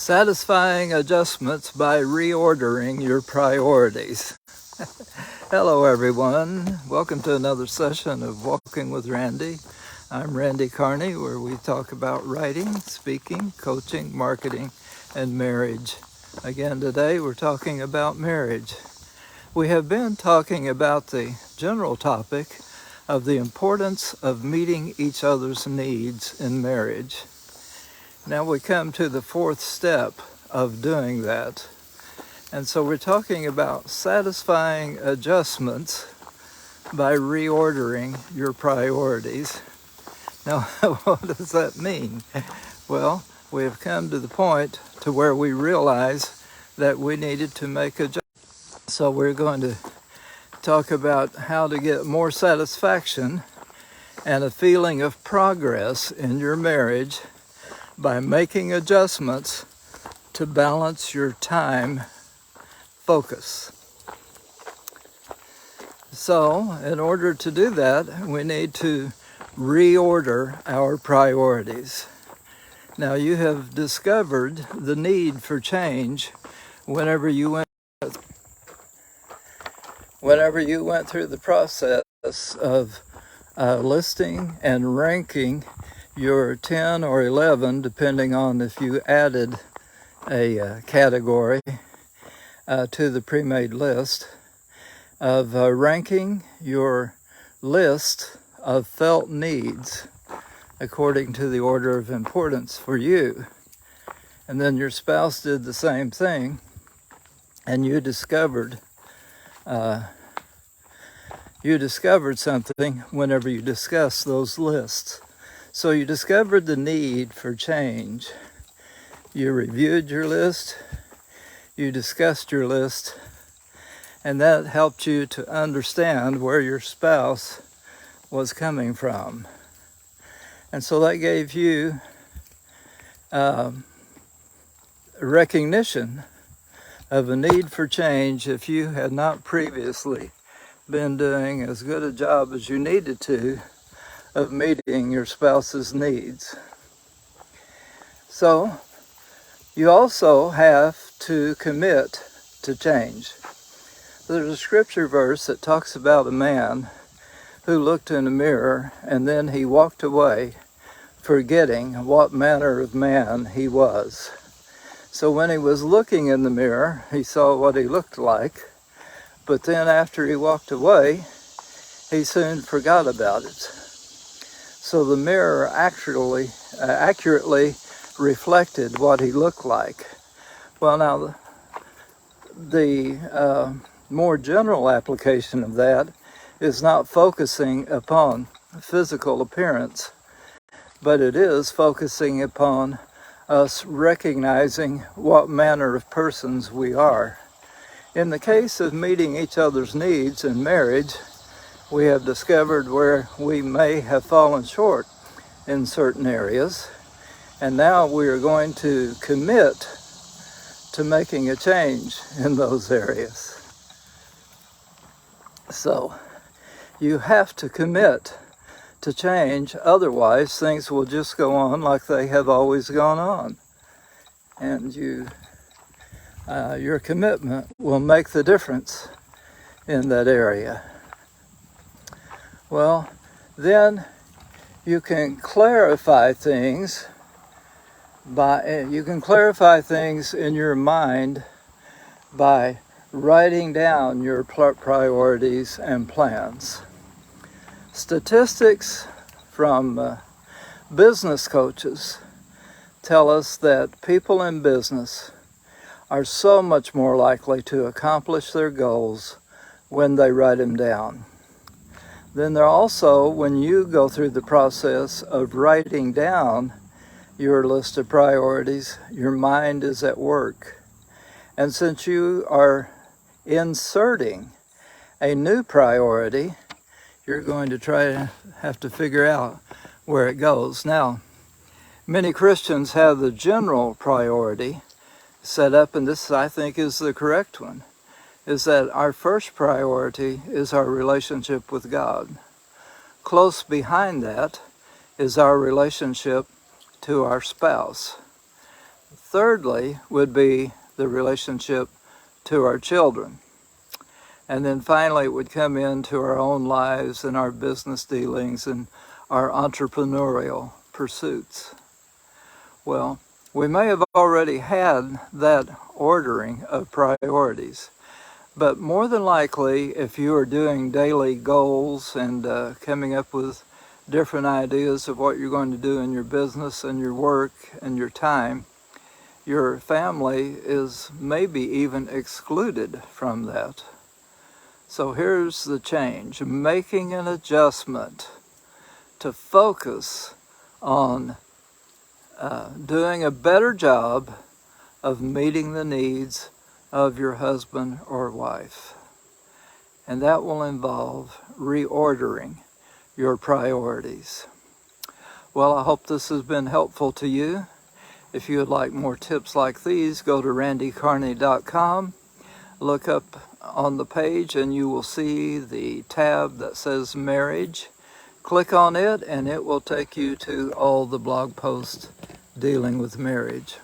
Satisfying adjustments by reordering your priorities. Hello everyone, welcome to another session of Walking with Randy. I'm Randy Carney, where we talk about writing, speaking, coaching, marketing, and marriage. Again today we're talking about marriage. We have been talking about the general topic of the importance of meeting each other's needs in marriage. Now we come to the fourth step of doing that. And so we're talking about satisfying adjustments by reordering your priorities. Now, what does that mean? Well, we have come to the point to where we realize that we needed to make adjustments. So we're going to talk about how to get more satisfaction and a feeling of progress in your marriage by making adjustments to balance your time focus. So, in order to do that, we need to reorder our priorities. Now, you have discovered the need for change whenever you went through the process of listing and ranking your 10 or 11, depending on if you added a category to the pre-made list, of ranking your list of felt needs according to the order of importance for you. And then your spouse did the same thing, and you discovered something whenever you discuss those lists. So you discovered the need for change. You reviewed your list, you discussed your list, and that helped you to understand where your spouse was coming from. And so that gave you recognition of a need for change if you had not previously been doing as good a job as you needed to of meeting your spouse's needs. So, you also have to commit to change. There's a scripture verse that talks about a man who looked in a mirror and then he walked away, forgetting what manner of man he was. So when he was looking in the mirror, he saw what he looked like, but then after he walked away, he soon forgot about it. So the mirror accurately reflected what he looked like. Well, now, the more general application of that is not focusing upon physical appearance, but it is focusing upon us recognizing what manner of persons we are. In the case of meeting each other's needs in marriage, we have discovered where we may have fallen short in certain areas, and now we are going to commit to making a change in those areas. So, you have to commit to change, otherwise things will just go on like they have always gone on. And your commitment will make the difference in that area. Well, then you can clarify things in your mind by writing down your priorities and plans. Statistics from business coaches tell us that people in business are so much more likely to accomplish their goals when they write them down. Then they're also, when you go through the process of writing down your list of priorities, your mind is at work. And since you are inserting a new priority, you're going to have to figure out where it goes. Now, many Christians have the general priority set up, and this I think is the correct one, is that our first priority is our relationship with God. Close behind that is our relationship to our spouse. Thirdly would be the relationship to our children. And then finally, it would come into our own lives and our business dealings and our entrepreneurial pursuits. Well, we may have already had that ordering of priorities, but more than likely, if you are doing daily goals and coming up with different ideas of what you're going to do in your business and your work and your time, your family is maybe even excluded from that. So here's the change: making an adjustment to focus on doing a better job of meeting the needs of your husband or wife. And that will involve reordering your priorities. Well, I hope this has been helpful to you. If you would like more tips like these, go to randycarney.com. Look up on the page and you will see the tab that says marriage. Click on it and it will take you to all the blog posts dealing with marriage.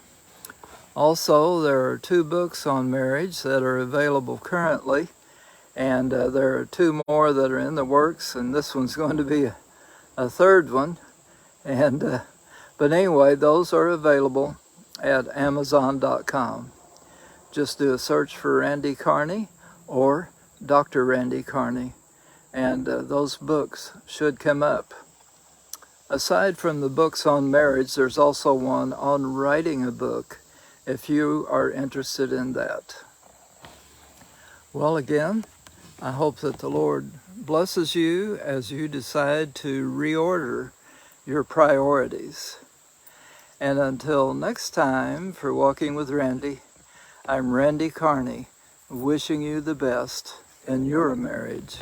Also, there are 2 books on marriage that are available currently, and there are 2 more that are in the works, and this one's going to be a 3rd one. And but anyway, those are available at Amazon.com. Just do a search for Randy Carney or Dr. Randy Carney, and those books should come up. Aside from the books on marriage, there's also one on writing a book, if you are interested in that. Well, again, I hope that the Lord blesses you as you decide to reorder your priorities. And until next time, for Walking with Randy, I'm Randy Carney, wishing you the best in your marriage.